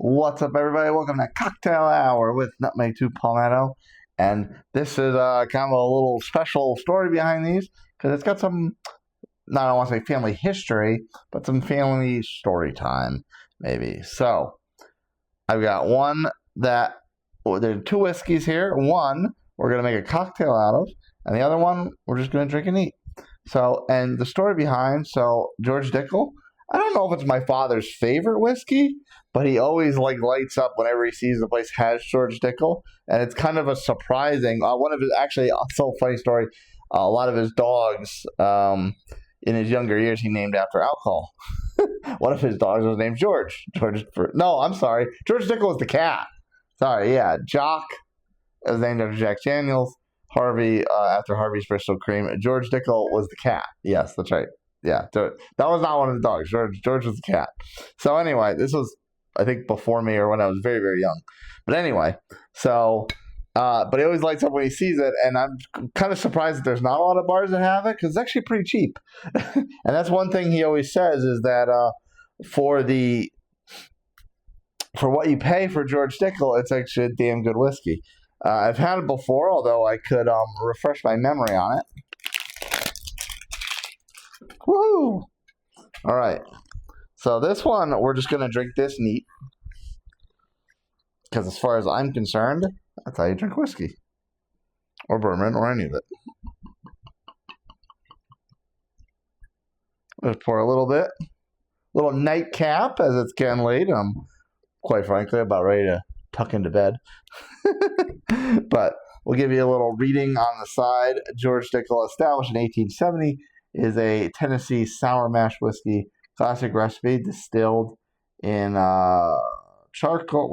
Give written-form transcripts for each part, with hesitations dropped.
What's up, everybody? Welcome to Cocktail Hour with Nutmeg 2 Palmetto. And this is kind of a little special story behind these because it's got some, not I don't want to say family history, but some family story time, maybe. So, I've got one that, there are two whiskeys here. One we're going to make a cocktail out of, and the other one we're just going to drink and eat. So, and the story behind, George Dickel, I don't know if it's my father's favorite whiskey, but he always lights up whenever he sees the place has George Dickel, and it's kind of a surprising. One of his actually, so funny story. A lot of his dogs, in his younger years, he named after alcohol. One of his dogs was named George. No, I'm sorry, George Dickel was the cat. Sorry, yeah, Jock was named after Jack Daniels. Harvey, after Harvey's Bristol Cream. George Dickel was the cat. Yes, that's right. Yeah, that was not one of the dogs. George was the cat. So anyway, this was, I think, before me or when I was very, very young. But anyway, but he always lights up when he sees it, and I'm kind of surprised that there's not a lot of bars that have it because it's actually pretty cheap. And that's one thing he always says is that for what you pay for George Dickel, it's actually a damn good whiskey. I've had it before, although I could refresh my memory on it. Woo! All right. So this one, we're just going to drink this neat. Because as far as I'm concerned, that's how you drink whiskey. Or bourbon, or any of it. Let's pour a little bit. Little nightcap as it's getting late. I'm, quite frankly, about ready to tuck into bed. But we'll give you a little reading on the side. George Dickel, established in 1870, is a Tennessee sour mash whiskey, classic recipe, distilled in charcoal,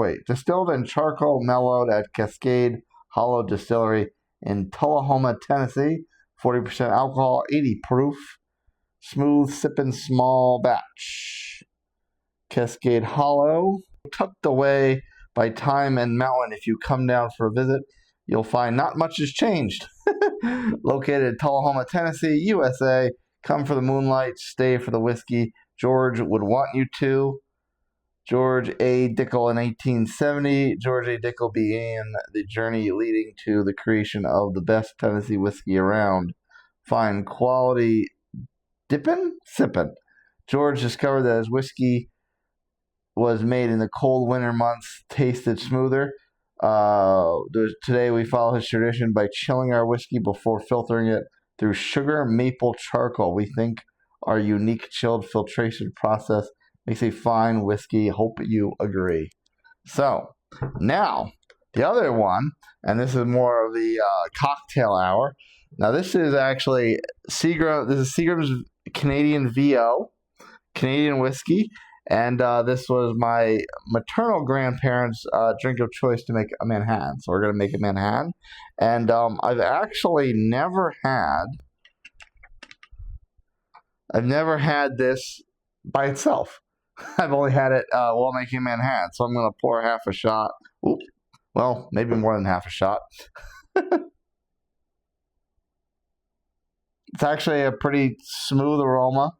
mellowed at Cascade Hollow Distillery in Tullahoma, Tennessee. 40% alcohol, 80 proof, smooth sipping small batch. Cascade Hollow, tucked away by time and mountain. If you come down for a visit, you'll find not much has changed. Located in Tullahoma, Tennessee, USA. Come for the moonlight, stay for the whiskey. George would want you to. George A. Dickel in 1870. George A. Dickel began the journey leading to the creation of the best Tennessee whiskey around. Fine quality sippin'. George discovered that his whiskey was made in the cold winter months, tasted smoother. Today we follow his tradition by chilling our whiskey before filtering it through sugar maple charcoal. We think our unique chilled filtration process makes a fine whiskey. Hope you agree. So, now, the other one, and this is more of the cocktail hour. Now, this is actually Seagram. This is Seagram's Canadian VO, Canadian whiskey. And this was my maternal grandparents' drink of choice to make a Manhattan. So we're going to make a Manhattan. And I've actually never had this by itself. I've only had it while making Manhattan. So I'm going to pour half a shot. Ooh, well, maybe more than half a shot. It's actually a pretty smooth aroma.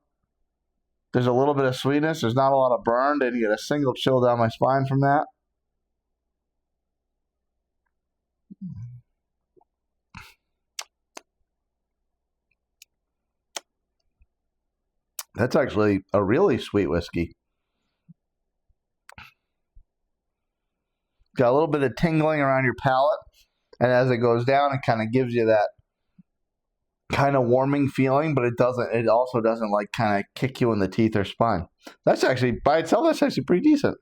There's a little bit of sweetness. There's not a lot of burn. Didn't get a single chill down my spine from that. That's actually a really sweet whiskey. Got a little bit of tingling around your palate. And as it goes down, it kind of gives you that kind of warming feeling, but it also doesn't kind of kick you in the teeth or spine. That's actually, by itself, that's actually pretty decent.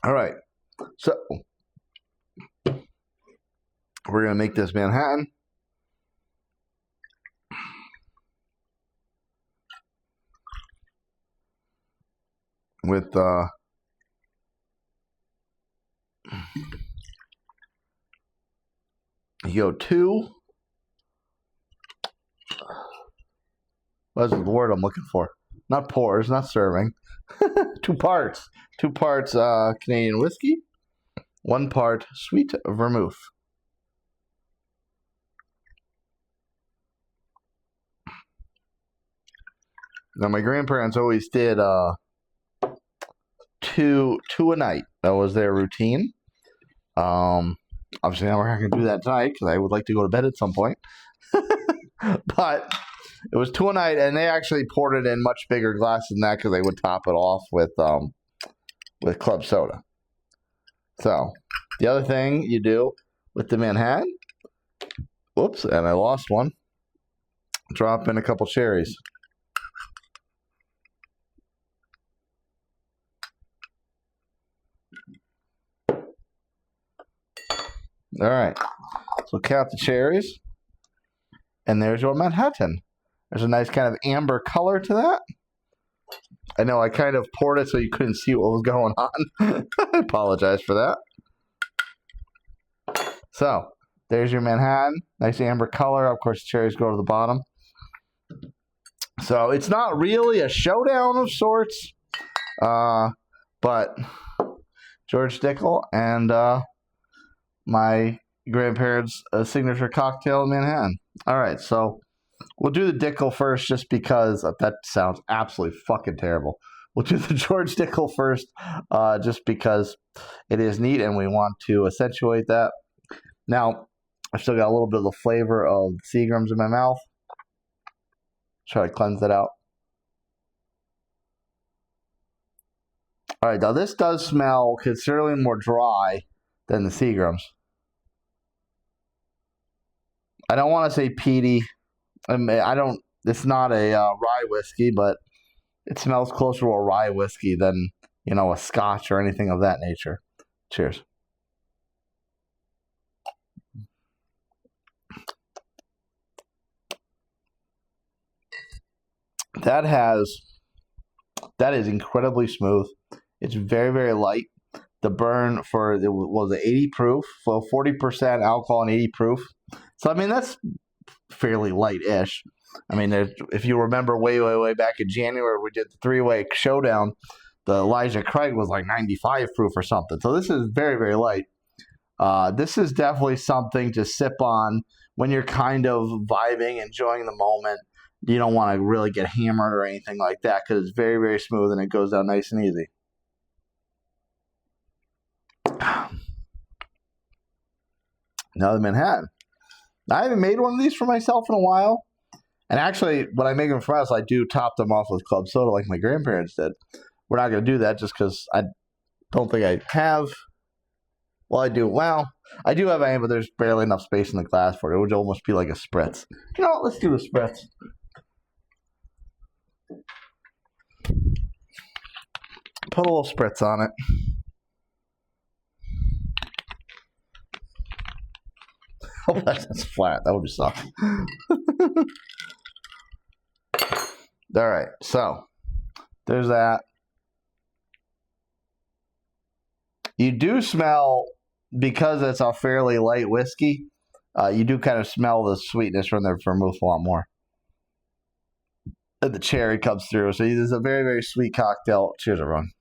All right. So, we're going to make this Manhattan. With, you go what's the word I'm looking for? Not pours, not serving. 2 parts. 2 parts Canadian whiskey. 1 part sweet vermouth. Now, my grandparents always did two a night. That was their routine. Obviously, now we're not going to do that tonight because I would like to go to bed at some point. But it was 2 a night, and they actually poured it in much bigger glasses than that because they would top it off with club soda. So, the other thing you do with the Manhattan, whoops, and I lost one, drop in a couple cherries. All right, so count the cherries, and there's your Manhattan. There's a nice kind of amber color to that. I know I kind of poured it so you couldn't see what was going on. I apologize for that. So, there's your Manhattan. Nice amber color. Of course, cherries go to the bottom. So, it's not really a showdown of sorts. But George Dickel and my grandparents' signature cocktail in Manhattan. All right, so we'll do the Dickel first just because that sounds absolutely fucking terrible. We'll do the George Dickel first just because it is neat and we want to accentuate that. Now, I've still got a little bit of the flavor of the Seagrams in my mouth. Try to cleanse that out. All right, now this does smell considerably more dry than the Seagrams. I don't want to say peaty. It's not a rye whiskey, but it smells closer to a rye whiskey than, a Scotch or anything of that nature. Cheers. That is incredibly smooth. It's very, very light. The burn was 80 proof, so 40% alcohol and 80 proof. So, I mean, that's fairly light-ish. I mean, if you remember way back in January, we did the 3-way showdown. The Elijah Craig was like 95 proof or something. So this is very, very light. This is definitely something to sip on when you're kind of vibing, enjoying the moment. You don't want to really get hammered or anything like that because it's very, very smooth and it goes down nice and easy. Now the Manhattan. I haven't made one of these for myself in a while. And actually, when I make them for us, I do top them off with club soda like my grandparents did. We're not going to do that just because I don't think I have. Well, I do. Well, I do have a, but there's barely enough space in the glass for it. It would almost be like a spritz. Let's do the spritz. Put a little spritz on it. Oh, that's flat. That would be soft. All right, so there's that. You do smell, because it's a fairly light whiskey, you do kind of smell the sweetness from the vermouth a lot more. And the cherry comes through. So this is a very, very sweet cocktail. Cheers, everyone.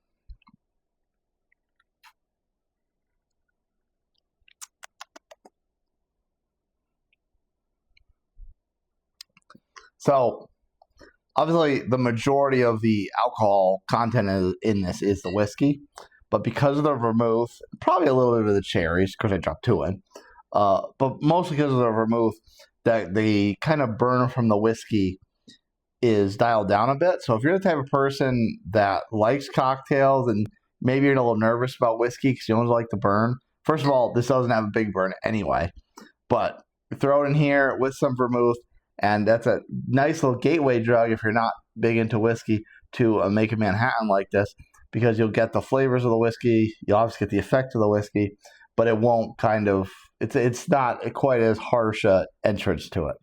So, obviously, the majority of the alcohol content in this is the whiskey. But because of the vermouth, probably a little bit of the cherries, because I dropped 2 in. But mostly because of the vermouth, that the kind of burn from the whiskey is dialed down a bit. So if you're the type of person that likes cocktails and maybe you're a little nervous about whiskey because you don't like the burn, first of all, this doesn't have a big burn anyway. But throw it in here with some vermouth, and that's a nice little gateway drug if you're not big into whiskey to make a Manhattan like this, because you'll get the flavors of the whiskey, you'll obviously get the effect of the whiskey, but it won't it's not quite as harsh an entrance to it.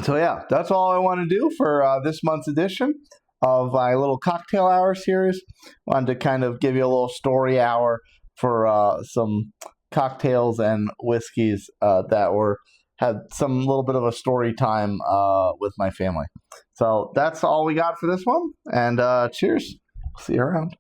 So yeah, that's all I want to do for this month's edition of my little cocktail hour series. Wanted to kind of give you a little story hour for some cocktails and whiskeys that had some little bit of a story time with my family. So that's all we got for this one, and cheers. See you around.